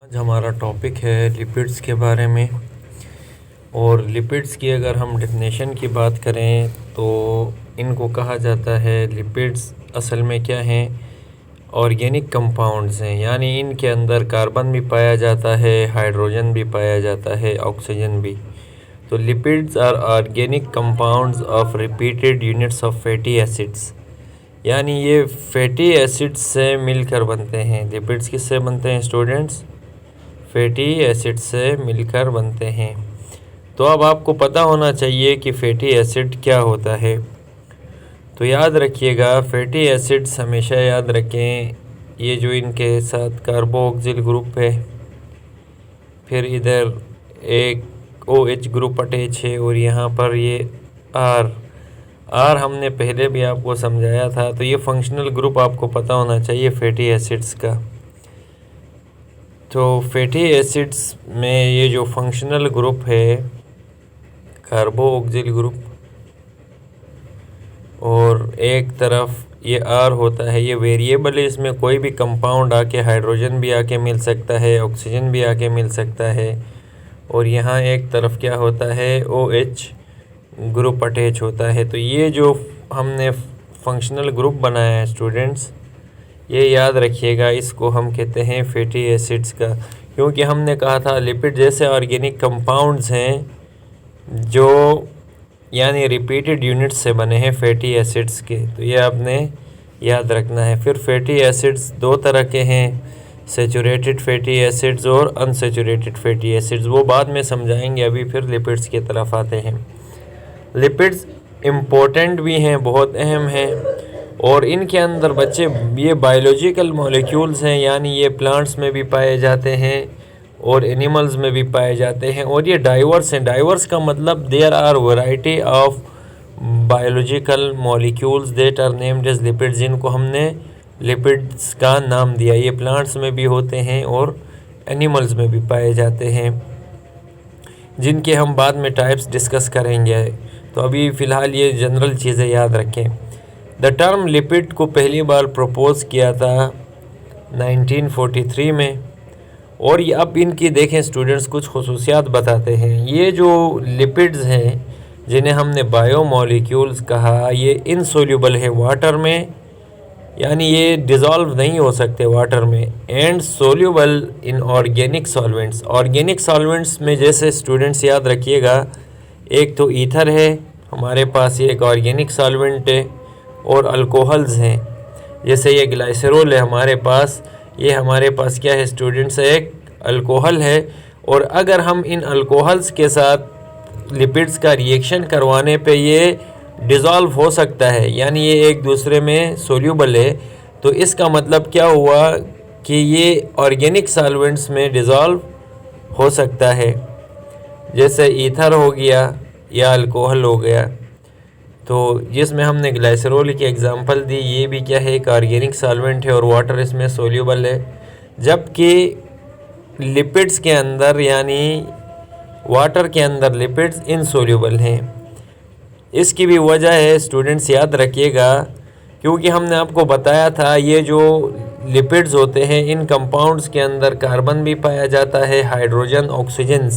आज हमारा टॉपिक है लिपिड्स के बारे में। और लिपिड्स की अगर हम डेफिनेशन की बात करें तो इनको कहा जाता है, लिपिड्स असल में क्या हैं, ऑर्गेनिक कंपाउंड्स हैं। यानी इनके अंदर कार्बन भी पाया जाता है, हाइड्रोजन भी पाया जाता है, ऑक्सीजन भी। तो lipids are organic compounds of repeated units of fatty acids. यानी ये फैटी एसिड्स से मिलकर बनते हैं। लिपिड्स किससे बनते हैं स्टूडेंट्स? फैटी एसिड से मिलकर बनते हैं। तो अब आपको पता होना चाहिए कि फैटी एसिड क्या होता है। तो याद रखिएगा, फैटी एसिड्स हमेशा याद रखें, ये जो इनके साथ कार्बोक्सिल ग्रुप है, फिर इधर एक OH ग्रुप अटैच है और यहाँ पर ये आर हमने पहले भी आपको समझाया था। तो ये फंक्शनल ग्रुप आपको पता होना चाहिए फैटी एसिड्स का। तो फैटी एसिड्स में ये जो फंक्शनल ग्रुप है, कार्बोक्सिल ग्रुप, और एक तरफ ये R होता है, ये वेरिएबल है। इसमें कोई भी कंपाउंड आके, हाइड्रोजन भी आके मिल सकता है, ऑक्सीजन भी आके मिल सकता है। और यहाँ एक तरफ क्या होता है, OH ग्रुप अटैच होता है। तो ये जो हमने फंक्शनल ग्रुप बनाया है स्टूडेंट्स, ये याद रखिएगा, इसको हम कहते हैं फैटी एसिड्स का। क्योंकि हमने कहा था लिपिड जैसे ऑर्गेनिक कंपाउंड्स हैं जो यानी रिपीटेड यूनिट्स से बने हैं फैटी एसिड्स के। तो ये आपने याद रखना है। फिर फैटी एसिड्स दो तरह के हैं, सैचुरेटेड फैटी एसिड्स और अनसैचुरेटेड फैटी एसिड्स। वो बाद में समझाएंगे, अभी फिर लिपिड्स की तरफ आते हैं। लिपिड्स इम्पोर्टेंट भी हैं, बहुत अहम हैं, और इनके अंदर बच्चे ये बायोलॉजिकल मॉलिक्यूल्स हैं। यानी ये प्लांट्स में भी पाए जाते हैं और एनिमल्स में भी पाए जाते हैं। और ये डाइवर्स हैं। डाइवर्स का मतलब there are variety of biological molecules that are named as lipids, जिनको हमने लिपिड्स का नाम दिया। ये प्लांट्स में भी होते हैं और एनिमल्स में भी पाए जाते हैं, जिनके हम बाद में टाइप्स डिस्कस करेंगे। तो अभी फ़िलहाल ये जनरल चीज़ें याद रखें। द टर्म लिपिड को पहली बार प्रपोज किया था 1943 में। और ये अब इनकी देखें स्टूडेंट्स, कुछ खुसूसियात बताते हैं। ये जो लिपिड्स हैं जिन्हें हमने बायोमॉलिक्यूल्स कहा, ये इनसोल्यूबल है वाटर में, यानी ये डिज़ोल्व नहीं हो सकते वाटर में, and soluble in organic solvents. Organic solvents में जैसे स्टूडेंट्स याद रखिएगा, एक तो ईथर है हमारे पास, ये एक ऑर्गेनिक सॉल्वेंट है, और अल्कोहल्स हैं, जैसे ये ग्लाइसरॉल है हमारे पास, ये हमारे पास क्या है स्टूडेंट्स, एक अल्कोहल है। और अगर हम इन अल्कोहल्स के साथ लिपिड्स का रिएक्शन करवाने पे ये डिज़ोल्व हो सकता है, यानी ये एक दूसरे में सोल्यूबल है। तो इसका मतलब क्या हुआ कि ये ऑर्गेनिक सॉल्वेंट्स में डिज़ोल्व हो सकता है, जैसे ईथर हो गया या अल्कोहल हो गया। तो जिसमें हमने ग्लाइसरॉल की एग्जांपल दी, ये भी क्या है, एक ऑर्गेनिक सॉल्वेंट है और वाटर इसमें सोल्यूबल है। जबकि लिपिड्स के अंदर यानी वाटर के अंदर लिपिड्स इनसोल्यूबल हैं। इसकी भी वजह है स्टूडेंट्स, याद रखिएगा, क्योंकि हमने आपको बताया था ये जो लिपिड्स होते हैं, इन कंपाउंड्स के अंदर कार्बन भी पाया जाता है, हाइड्रोजन, ऑक्सीजन,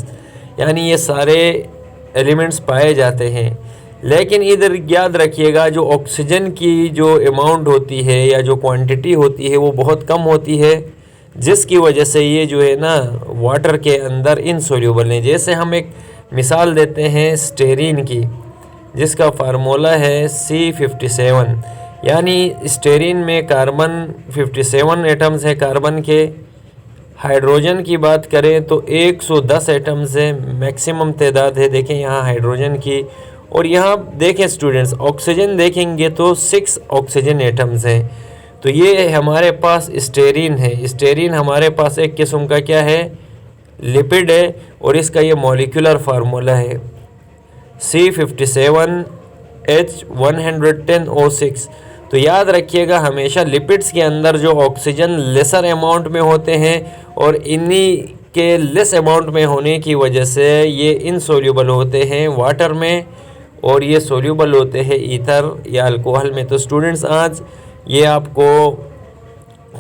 यानी ये सारे एलिमेंट्स पाए जाते हैं। लेकिन इधर याद रखिएगा, जो ऑक्सीजन की जो अमाउंट होती है या जो क्वांटिटी होती है वो बहुत कम होती है, जिसकी वजह से ये जो है ना वाटर के अंदर इनसोल्यूबल है। जैसे हम एक मिसाल देते हैं स्टेरीन की, जिसका फार्मूला है C57, यानी स्टेरीन में कार्बन 57 एटम्स है कार्बन के। हाइड्रोजन की बात करें तो 110 एटम्स है, मैक्सिमम तादाद है देखें यहाँ हाइड्रोजन की। और यहाँ देखें स्टूडेंट्स, ऑक्सीजन देखेंगे तो 6 ऑक्सीजन एटम्स हैं। तो ये हमारे पास स्टेरीन है। स्टेरीन हमारे पास एक किस्म का क्या है, लिपिड है, और इसका ये मॉलिक्यूलर फार्मूला है C57H110O6। तो याद रखिएगा, हमेशा लिपिड्स के अंदर जो ऑक्सीजन लेसर अमाउंट में होते हैं, और इन्हीं के लेस अमाउंट में होने की वजह से ये इनसोल्यूबल होते हैं वाटर में, और ये सोल्यूबल होते हैं ईथर या अल्कोहल में। तो स्टूडेंट्स, आज ये आपको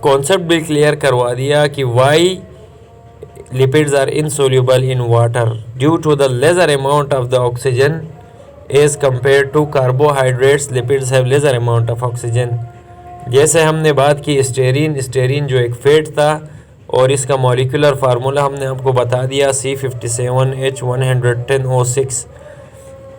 कॉन्सेप्ट भी क्लियर करवा दिया कि Y lipids are insoluble in water due to the lesser amount of the oxygen as compared to carbohydrates. Lipids have lesser amount of oxygen. जैसे हमने बात की स्टेरीन जो एक फैट था और इसका मॉलिक्यूलर फार्मूला हमने आपको बता दिया C57H110O6।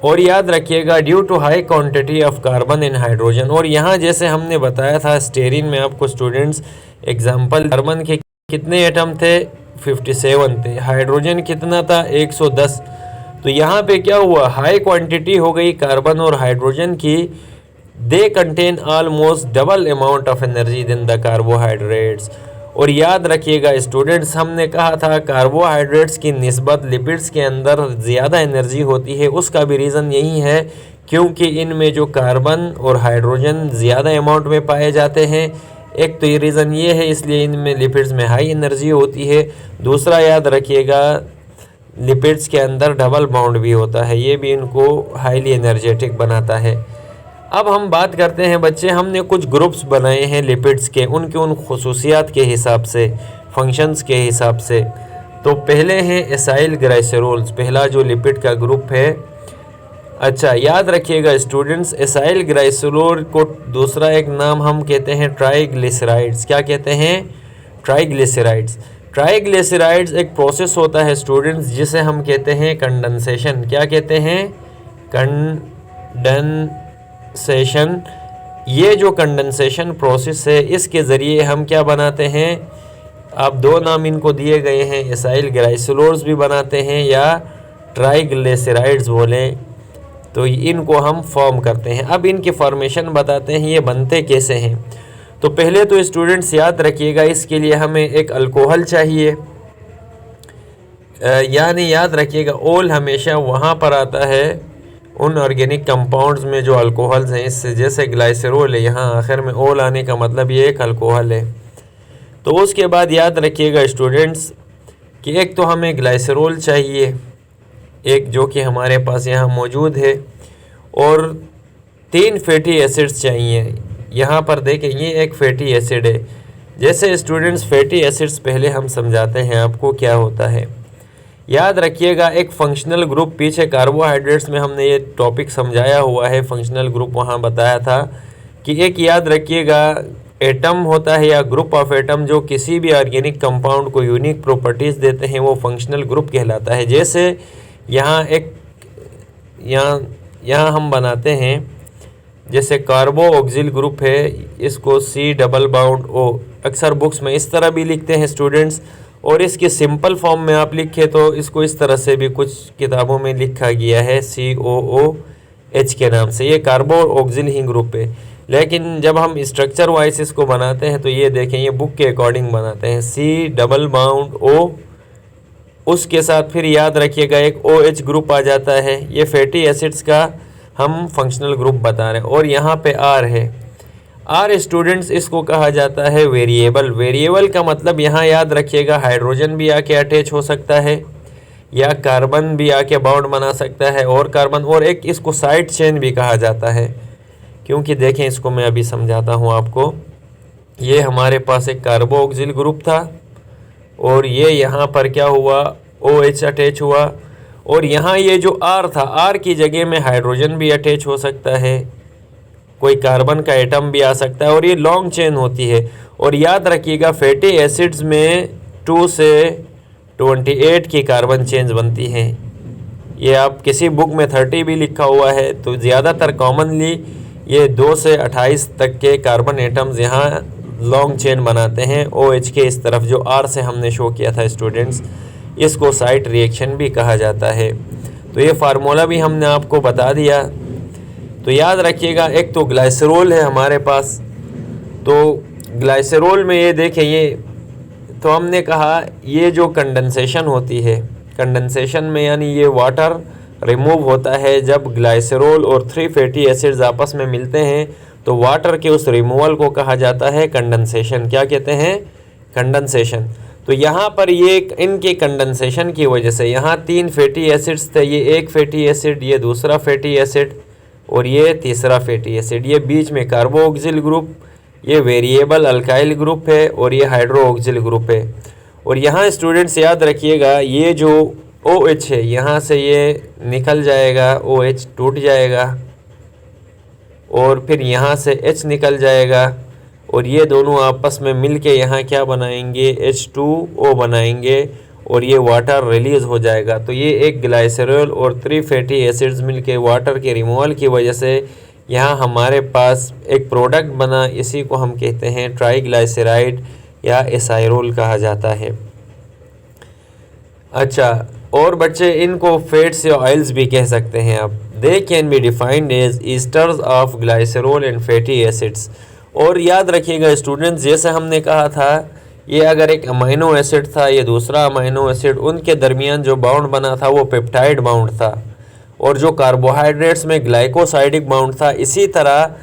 और याद रखिएगा due to high quantity of carbon in hydrogen. और यहाँ जैसे हमने बताया था स्टेरीन में आपको स्टूडेंट्स एग्जांपल, कार्बन के कितने एटम थे 57 थे, हाइड्रोजन कितना था 110। तो यहाँ पे क्या हुआ, हाई क्वांटिटी हो गई कार्बन और हाइड्रोजन की। They contain almost double amount of energy than the carbohydrates. और याद रखिएगा स्टूडेंट्स, हमने कहा था कार्बोहाइड्रेट्स की निस्बत लिपिड्स के अंदर ज़्यादा एनर्जी होती है। उसका भी रीज़न यही है क्योंकि इनमें जो कार्बन और हाइड्रोजन ज़्यादा अमाउंट में पाए जाते हैं। एक तो ये रीज़न ये है, इसलिए इनमें लिपिड्स में हाई एनर्जी होती है। दूसरा याद रखिएगा लिपिड्स के अंदर डबल बॉन्ड भी होता है, ये भी इनको हाईली एनर्जेटिक बनाता है। अब हम बात करते हैं बच्चे, हमने कुछ ग्रुप्स बनाए हैं लिपिड्स के, उनके उन खसूसियात के हिसाब से, फंक्शंस के हिसाब से। तो पहले हैं एसाइल ग्लाइसरोल्स, पहला जो लिपिड का ग्रुप है। अच्छा याद रखिएगा स्टूडेंट्स, एसाइल ग्लाइसरोल को दूसरा एक नाम हम कहते हैं ट्राइग्लिसराइड्स। क्या कहते हैं, ट्राइग्लिसराइड्स। ट्राइग्लिसराइड्स एक प्रोसेस होता है स्टूडेंट्स जिसे हम कहते हैं कंडेंसेशन। क्या कहते हैं, कंडेंसेशन। ये जो कंडेंसेशन प्रोसेस है इसके ज़रिए हम क्या बनाते हैं, आप दो नाम इनको दिए गए हैं, एसाइल ग्लाइसरोल्स भी बनाते हैं या ट्राइग्लिसराइड्स बोलें, तो इनको हम फॉर्म करते हैं। अब इनके फॉर्मेशन बताते हैं, ये बनते कैसे हैं। तो पहले तो स्टूडेंट्स याद रखिएगा इसके लिए हमें एक अल्कोहल चाहिए, यानी याद रखिएगा ओल हमेशा वहाँ पर आता है उन ऑर्गेनिक कंपाउंड्स में जो अल्कोहल्स हैं। इससे जैसे ग्लाइसरोल है, यहाँ आखिर में ओल आने का मतलब ये एक अल्कोहल है। तो उसके बाद याद रखिएगा स्टूडेंट्स कि एक तो हमें ग्लाइसरोल चाहिए, एक जो कि हमारे पास यहाँ मौजूद है, और 3 फैटी एसिड्स चाहिए। यहाँ पर देखें ये एक फैटी एसिड है। जैसे स्टूडेंट्स फैटी एसिड्स पहले हम समझाते हैं आपको क्या होता है। याद रखिएगा एक फंक्शनल ग्रुप, पीछे कार्बोहाइड्रेट्स में हमने ये टॉपिक समझाया हुआ है, फंक्शनल ग्रुप वहाँ बताया था कि एक याद रखिएगा एटम होता है या ग्रुप ऑफ एटम जो किसी भी ऑर्गेनिक कंपाउंड को यूनिक प्रॉपर्टीज़ देते हैं, वो फंक्शनल ग्रुप कहलाता है। जैसे यहाँ हम बनाते हैं, जैसे कार्बो ऑक्सिल ग्रुप है, इसको C डबल बाउंड O, अक्सर बुक्स में इस तरह भी लिखते हैं स्टूडेंट्स, और इसके सिंपल फॉर्म में आप लिखें तो इसको इस तरह से भी कुछ किताबों में लिखा गया है COOH के नाम से। ये कार्बो ऑक्सिल ही ग्रुप है, लेकिन जब हम स्ट्रक्चर वाइज इसको बनाते हैं तो ये देखें, ये बुक के अकॉर्डिंग बनाते हैं C डबल बाउंड O, उसके साथ फिर याद रखिएगा एक OH ग्रुप आ जाता है। ये फैटी एसिड्स का हम फंक्शनल ग्रुप बता रहे हैं। और यहाँ पे R है, R स्टूडेंट्स इसको कहा जाता है वेरिएबल। वेरिएबल का मतलब यहाँ याद रखिएगा हाइड्रोजन भी आके अटैच हो सकता है या कार्बन भी आके बॉन्ड बना सकता है और कार्बन, और एक इसको साइड चेन भी कहा जाता है। क्योंकि देखें इसको मैं अभी समझाता हूँ आपको। ये हमारे पास एक कार्बो ऑक्सिल ग्रुप था और ये यहाँ पर क्या हुआ, OH अटैच हुआ, और यहाँ ये जो R था, R की जगह में हाइड्रोजन भी अटैच हो सकता है, कोई कार्बन का एटम भी आ सकता है, और ये लॉन्ग चेन होती है। और याद रखिएगा फैटी एसिड्स में 2 से 28 की कार्बन चेन्स बनती हैं। ये आप किसी बुक में 30 भी लिखा हुआ है, तो ज़्यादातर कॉमनली ये 2 से 28 तक के कार्बन एटम्स यहाँ लॉन्ग चेन बनाते हैं OH के इस तरफ, जो R से हमने शो किया था स्टूडेंट्स। इसको साइट रिएक्शन भी कहा जाता है। तो ये फार्मूला भी हमने आपको बता दिया। तो याद रखिएगा एक तो ग्लाइसरोल है हमारे पास, तो ग्लाइसरोल में ये देखें, ये तो हमने कहा ये जो कंडेंसेशन होती है, कंडेंसेशन में यानी ये वाटर रिमूव होता है। जब ग्लाइसरोल और 3 फैटी एसिड्स आपस में मिलते हैं तो वाटर के उस रिमूवल को कहा जाता है कंडेंसेशन। क्या कहते हैं, कंडेंसेशन। तो यहाँ पर ये इनके कंडेंसेशन की वजह से यहाँ 3 फैटी एसिड्स थे, ये एक फैटी एसिड, ये दूसरा फैटी एसिड और ये तीसरा फैटी एसिड, ये बीच में कार्बो ऑक्सिल ग्रुप, ये वेरिएबल अल्काइल ग्रुप है और ये हाइड्रो ऑक्सिल ग्रुप है। और यहाँ स्टूडेंट्स याद रखिएगा, ये जो OH है यहाँ से ये निकल जाएगा, OH टूट जाएगा और फिर यहाँ से H निकल जाएगा और ये दोनों आपस में मिलके यहाँ क्या बनाएंगे, H2O बनाएंगे और ये वाटर रिलीज़ हो जाएगा। तो ये एक ग्लाइसरॉल और 3 फैटी एसिड्स मिलके वाटर के रिमूवल की वजह से यहाँ हमारे पास एक प्रोडक्ट बना, इसी को हम कहते हैं ट्राईग्लाइसराइड या एसाइरोल कहा जाता है। अच्छा, और बच्चे इनको फैट्स या ऑयल्स भी कह सकते हैं आप। They can be defined as esters of glycerol and fatty acids. और याद रखिएगा स्टूडेंट्स, जैसे हमने कहा था ये अगर एक अमाइनो एसिड था, ये दूसरा अमाइनो एसिड, उनके दरमियान जो बाउंड बना था वो पेप्टाइड बाउंड था और जो कार्बोहाइड्रेट्स में ग्लाइकोसाइडिक बाउंड था। इसी तरह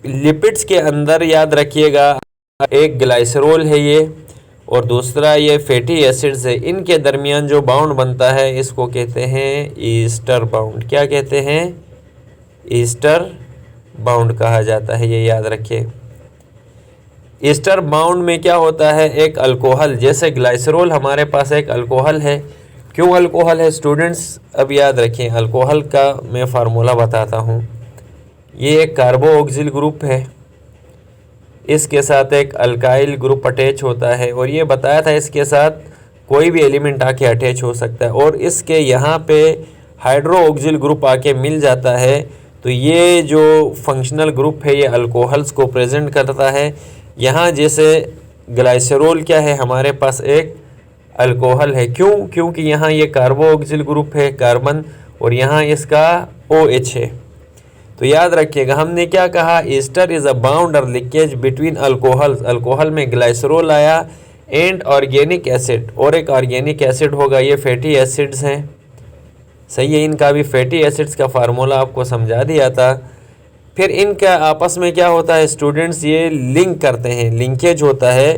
लिपिड्स के अंदर याद रखिएगा एक ग्लाइसरॉल है ये और दूसरा ये फैटी एसिड्स है, इनके दरमियान जो बाउंड बनता है इसको कहते हैं ईस्टर बाउंड। क्या कहते हैं? ईस्टर बाउंड कहा जाता है, ये याद रखिए। ईस्टर बाउंड में क्या होता है, एक अल्कोहल, जैसे ग्लाइसरॉल हमारे पास एक अल्कोहल है। क्यों अल्कोहल है स्टूडेंट्स? अब याद रखें, अल्कोहल का मैं फार्मूला बताता हूँ। ये एक कार्बोऑक्सिल ग्रुप है, इसके साथ एक अल्काइल ग्रुप अटैच होता है और ये बताया था इसके साथ कोई भी एलिमेंट आके अटैच हो सकता है और इसके यहाँ पे हाइड्रोऑक्सिल ग्रुप आके मिल जाता है। तो ये जो फंक्शनल ग्रुप है ये अल्कोहल्स को प्रेजेंट करता है। यहाँ जैसे ग्लाइसरॉल क्या है, हमारे पास एक अल्कोहल है। क्यों? क्योंकि यहाँ ये कार्बोऑक्सिल ग्रुप है, कार्बन, और यहाँ इसका OH है। तो याद रखिएगा हमने क्या कहा, ईस्टर इज़ अ बाउंड और लीकेज बिटवीन अल्कोहल्स। अल्कोहल में ग्लाइसरॉल आया एंड ऑर्गेनिक एसिड, और एक ऑर्गेनिक एसिड होगा, ये फैटी एसिड्स हैं। सही है, इनका भी फैटी एसिड्स का फार्मूला आपको समझा दिया था। फिर इनका आपस में क्या होता है स्टूडेंट्स, ये लिंक करते हैं, लिंकेज होता है।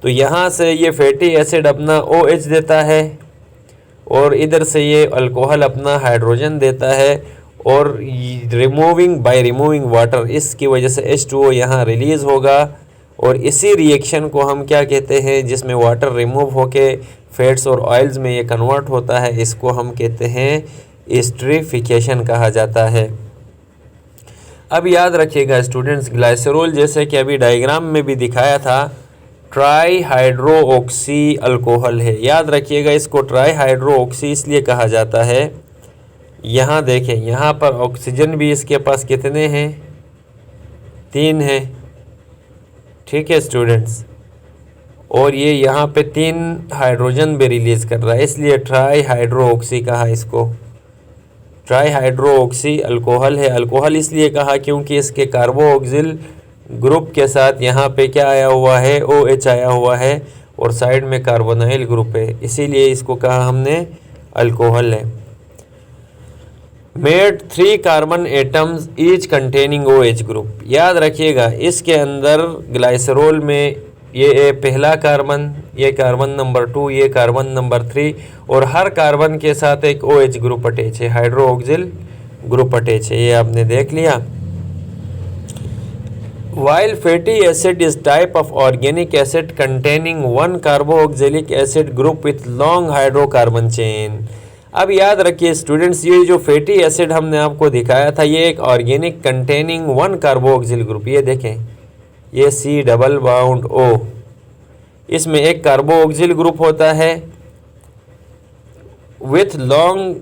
तो यहाँ से ये फैटी एसिड अपना OH देता है और इधर से ये अल्कोहल अपना हाइड्रोजन देता है और बाय रिमूविंग वाटर, इसकी वजह से H2O यहाँ रिलीज़ होगा और इसी रिएक्शन को हम क्या कहते हैं, जिसमें वाटर रिमूव होके फैट्स और ऑयल्स में ये कन्वर्ट होता है, इसको हम कहते हैं एस्टरिफिकेशन कहा जाता है। अब याद रखिएगा स्टूडेंट्स, ग्लाइसरॉल जैसे कि अभी डायग्राम में भी दिखाया था ट्राई हाइड्रोऑक्सी अल्कोहल है। याद रखिएगा इसको ट्राई हाइड्रोऑक्सी इसलिए कहा जाता है, यहाँ देखें यहाँ पर ऑक्सीजन भी इसके पास कितने हैं, 3 हैं। ठीक है स्टूडेंट्स, और ये यहाँ पे 3 हाइड्रोजन भी रिलीज़ कर रहा है, इसलिए ट्राई हाइड्रोऑक्सी कहा इसको। ट्राई हाइड्रोऑक्सी अल्कोहल है। अल्कोहल इसलिए कहा क्योंकि इसके कार्बोऑक्सिल ग्रुप के साथ यहाँ पे क्या आया हुआ है, OH आया हुआ है और साइड में कार्बोनाइल ग्रुप है, इसीलिए इसको कहा हमने अल्कोहल है। Made 3 carbon atoms each containing OH group. याद रखिएगा इसके अंदर ग्लाइसरॉल में ये पहला कार्बन, ये कार्बन नंबर 2, ये कार्बन नंबर 3 और हर कार्बन के साथ एक OH ग्रुप अटैच है, हाइड्रोऑक्सिल ग्रुप अटैच है, ये आपने देख लिया। While fatty acid is type of organic acid containing one carboxylic acid group with long hydrocarbon chain। अब याद रखिए स्टूडेंट्स, ये जो फैटी एसिड हमने आपको दिखाया था ये एक ऑर्गेनिक कंटेनिंग 1 कार्बोक्सिल ग्रुप, ये देखें ये C डबल बाउंड O, इसमें एक कार्बोक्सिल ग्रुप होता है विथ लॉन्ग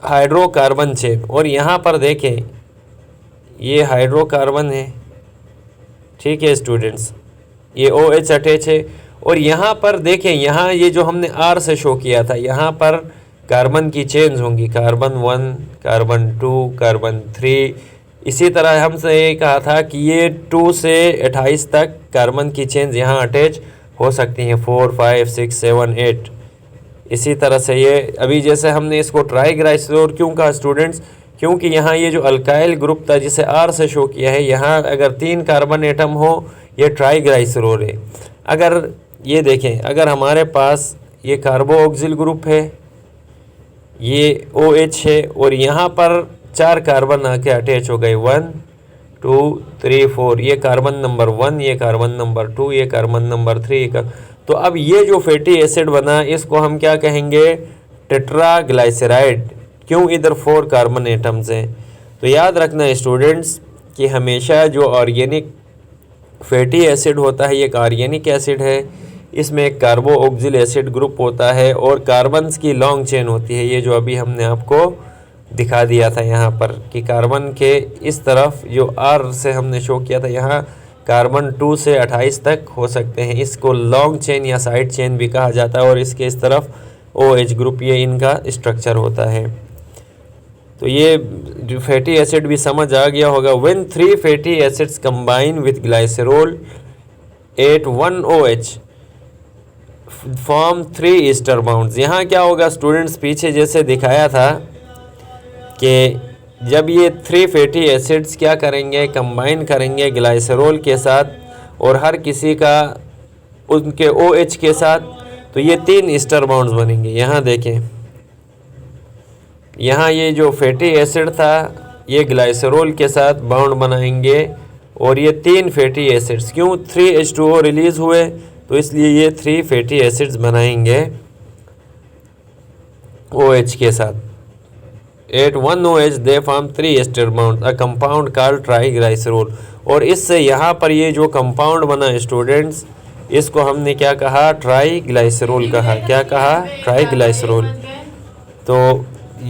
हाइड्रोकार्बन चेन, और यहाँ पर देखें ये हाइड्रोकार्बन है। ठीक है स्टूडेंट्स, ये OH अटैच है और यहाँ पर देखें, यहाँ ये जो हमने R से शो किया था, यहाँ पर कार्बन की चेन्स होंगी, कार्बन 1, कार्बन 2, कार्बन 3। इसी तरह हमसे ये कहा था कि ये 2 से 28 तक कार्बन की चेन्स यहाँ अटैच हो सकती हैं, 4, 5, 6, 7, 8। इसी तरह से ये अभी जैसे हमने इसको ट्राईग्लाइसरॉल क्यों कहा स्टूडेंट्स, क्योंकि यहाँ ये जो अल्काइल ग्रुप था जिसे R से शो किया है, यहाँ अगर 3 कार्बन एटम हो ये ट्राईग्लाइसरॉल है। अगर ये देखें, अगर हमारे पास ये कार्बोऑक्सिल ग्रुप है, ये OH है और यहाँ पर 4 कार्बन आके अटैच हो गए, 1, 2, 3, 4, ये कार्बन नंबर 1, ये कार्बन नंबर 2, ये कार्बन नंबर 3, तो अब ये जो फैटी एसिड बना इसको हम क्या कहेंगे, टेट्राग्लाइसराइड। क्यों, इधर 4 कार्बन एटम्स हैं। तो याद रखना स्टूडेंट्स कि हमेशा जो ऑर्गेनिक फैटी एसिड होता है ये एक ऑर्गेनिक एसिड है, इसमें एक कार्बो ऑक्सिल एसिड ग्रुप होता है और कार्बन्स की लॉन्ग चेन होती है। ये जो अभी हमने आपको दिखा दिया था यहाँ पर कि कार्बन के इस तरफ जो R से हमने शो किया था, यहाँ कार्बन 2 से 28 तक हो सकते हैं। इसको लॉन्ग चेन या साइड चेन भी कहा जाता है और इसके इस तरफ OH ग्रुप, ये इनका स्ट्रक्चर होता है। तो ये जो फैटी एसिड भी समझ आ गया होगा। When 3 fatty acids combine with glycerol at 1 OH form 3 ester bounds. यहाँ क्या होगा स्टूडेंट्स, पीछे जैसे दिखाया था कि जब ये 3 फैटी एसिड्स क्या करेंगे, कंबाइन करेंगे ग्लाइसरॉल के साथ और हर किसी का उनके OH के साथ, तो ये 3 ईस्टर बाउंड्स बनेंगे। यहाँ देखें, यहाँ ये जो फैटी एसिड था ये ग्लाइसरॉल के साथ बाउंड बनाएंगे और ये 3 फैटी एसिड्स, क्यों 3H2O रिलीज़ हुए तो इसलिए ये 3 फैटी एसिड्स बनाएंगे OH के साथ। At 1 OH they form 3 ester bound a compound called triglycerol. और इससे यहाँ पर ये जो कंपाउंड बना स्टूडेंट्स, इसको हमने क्या कहा, ट्राईग्लाइसरॉल कहा। क्या कहा, ट्राईग्लाइसरॉल। तो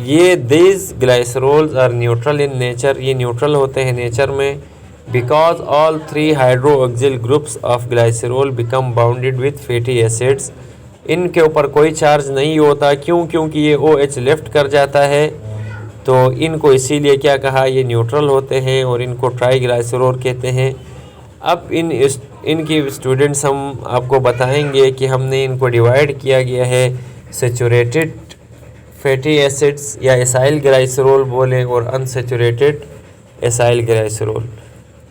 ये these glycerols are neutral in nature, ये न्यूट्रल होते हैं नेचर में। Because all 3 hydroxyl groups of glycerol become bounded with fatty acids. इनके ऊपर कोई चार्ज नहीं होता, क्यों, क्योंकि ये OH लेफ्ट कर जाता है, तो इनको इसीलिए क्या कहा, ये न्यूट्रल होते हैं और इनको ट्राईग्लाइसरॉल कहते हैं। अब इनकी स्टूडेंट्स हम आपको बताएंगे कि हमने इनको डिवाइड किया गया है सेचुरेटेड फैटी एसिड्स या एसाइल ग्लाइसरॉल बोले और अनसेचुरेटेड एसाइल ग्लाइसरॉल।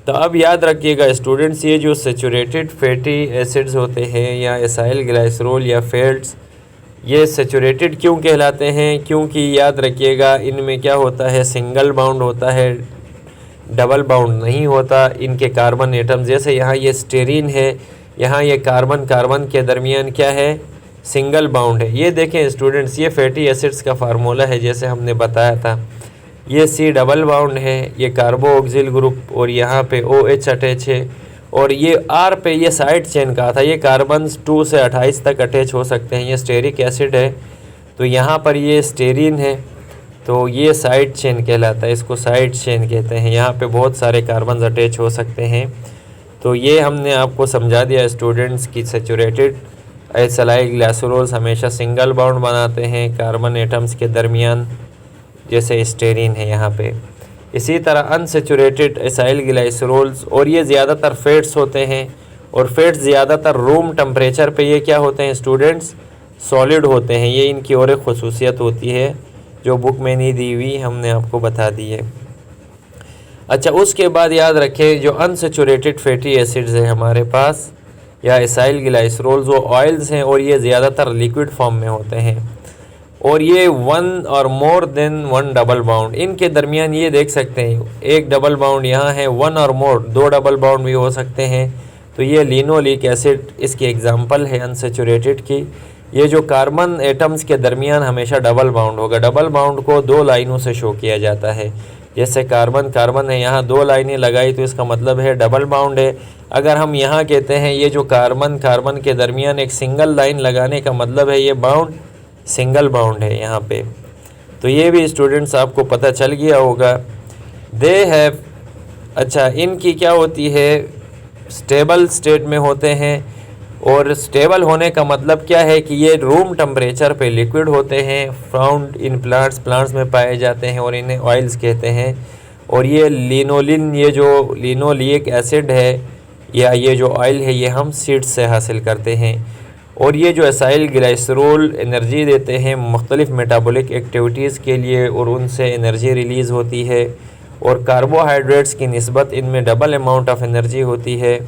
तो अब याद रखिएगा स्टूडेंट्स, ये जो सेचुरेटेड फैटी एसिड्स होते हैं या एसाइल ग्लाइसरॉल या फैट्स, ये सेचुरेटेड क्यों कहलाते हैं, क्योंकि याद रखिएगा इनमें क्या होता है, सिंगल बाउंड होता है, डबल बाउंड नहीं होता। इनके कार्बन एटम, जैसे यहाँ ये स्टेरीन है, यहाँ ये कार्बन कार्बन के दरमियान क्या है, सिंगल बाउंड है। ये देखें स्टूडेंट्स, ये फैटी एसिड्स का फार्मूला है जैसे हमने बताया था। ये C डबल बाउंड है, ये कार्बो ऑक्सिल ग्रुप और यहाँ पे OH अटैच है और ये R पे ये साइड चेन का था, ये कार्बन 2 से 28 तक अटैच हो सकते हैं। ये स्टेरिक एसिड है, तो यहाँ पर ये स्टेरीन है, तो ये साइड चेन कहलाता है, इसको साइड चेन कहते हैं। यहाँ पे बहुत सारे कार्बन अटैच हो सकते हैं। तो ये हमने आपको समझा दिया स्टूडेंट्स की सेचुरेटेड एसाइल ग्लाइसरॉल्स हमेशा सिंगल बाउंड बनाते हैं कार्बन एटम्स के दरमियान, जैसे स्टेरीन है यहाँ पे। इसी तरह अनसेचुरेटेड एसाइल ग्लाइसरॉल्स, और ये ज़्यादातर फैट्स होते हैं और फैट्स ज़्यादातर रूम टेम्परेचर पे ये क्या होते हैं स्टूडेंट्स, सॉलिड होते हैं। ये इनकी और एक खसूसियत होती है जो बुक में नहीं दी हुई, हमने आपको बता दी है। अच्छा, उसके बाद याद रखें जो अनसेचुरेटेड फैटी एसिड्स हैं हमारे पास या एसाइल ग्लाइसरॉल्स, वो ऑयल्स हैं और ये ज़्यादातर लिक्विड फॉर्म में होते हैं और ये 1 और मोर देन 1 डबल बाउंड, इनके दरमियान ये देख सकते हैं एक डबल बाउंड यहाँ है, 1 और मोर 2 डबल बाउंड भी हो सकते हैं। तो ये लिनोलिक एसिड इसकी एग्जांपल है अनसेचुरेटेड की। ये जो कार्बन एटम्स के दरमियान हमेशा डबल बाउंड होगा। डबल बाउंड को 2 लाइनों से शो किया जाता है, जैसे कार्बन कार्बन है, यहाँ 2 लाइनें लगाई तो इसका मतलब है डबल बाउंड है। अगर हम यहाँ कहते हैं ये जो कार्बन कार्बन के दरमियान एक सिंगल लाइन लगाने का मतलब है ये बाउंड सिंगल बाउंड है यहाँ पे। तो ये भी स्टूडेंट्स आपको पता चल गया होगा। दे हैव, अच्छा इनकी क्या होती है, स्टेबल स्टेट में होते हैं और स्टेबल होने का मतलब क्या है कि ये रूम टेम्परेचर पे लिक्विड होते हैं, फाउंड इन प्लांट्स में पाए जाते हैं और इन्हें ऑयल्स कहते हैं। और ये लिनोलिन, ये जो लिनोलिक एसिड है या ये जो ऑयल है ये हम सीड्स से हासिल करते हैं। और ये जो एसाइल ग्लाइसरॉल एनर्जी देते हैं मुख्तलिफ़ मेटाबॉलिक एक्टिविटीज़ के लिए और उनसे एनर्जी रिलीज़ होती है। और कार्बोहाइड्रेट्स की निस्बत इनमें डबल अमाउंट ऑफ एनर्जी होती है।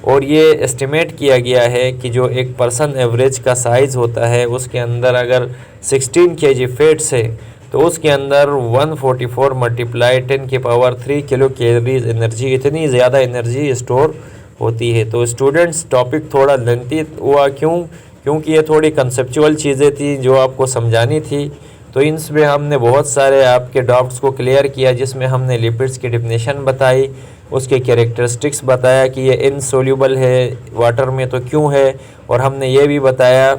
और ये एस्टिमेट किया गया है कि जो एक पर्सन एवरेज का साइज़ होता है उसके अंदर अगर 16 kg फैट्स है तो उसके अंदर 144 × 10³ किलो कैलोरीज एनर्जी, इतनी ज़्यादा एनर्जी स्टोर होती है। तो स्टूडेंट्स टॉपिक थोड़ा लेंथी हुआ, क्योंकि ये थोड़ी कंसेप्चुअल चीज़ें थी जो आपको समझानी थी। तो इसमें हमने बहुत सारे आपके डाउट्स को क्लियर किया, जिसमें हमने लिपिड्स की डिफिनेशन बताई, उसके कैरेक्टरिस्टिक्स बताया कि ये इनसोल्यूबल है वाटर में तो क्यों है, और हमने ये भी बताया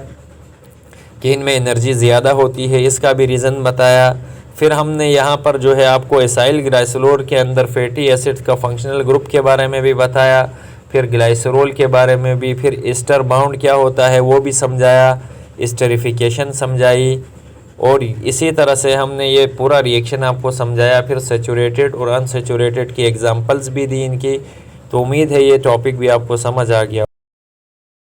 कि इनमें एनर्जी ज़्यादा होती है, इसका भी रीज़न बताया। फिर हमने यहाँ पर जो है आपको एसाइल ग्लाइसरोल के अंदर फैटी एसिड्स का फंक्शनल ग्रुप के बारे में भी बताया, फिर ग्लाइसरोल के बारे में भी, फिर एस्टर बाउंड क्या होता है वो भी समझाया, एस्टरिफिकेशन समझाई, और इसी तरह से हमने ये पूरा रिएक्शन आपको समझाया। फिर सेचूरेटेड और अनसेचूरेटेड की एग्जांपल्स भी दी इनकी। तो उम्मीद है ये टॉपिक भी आपको समझ आ गया।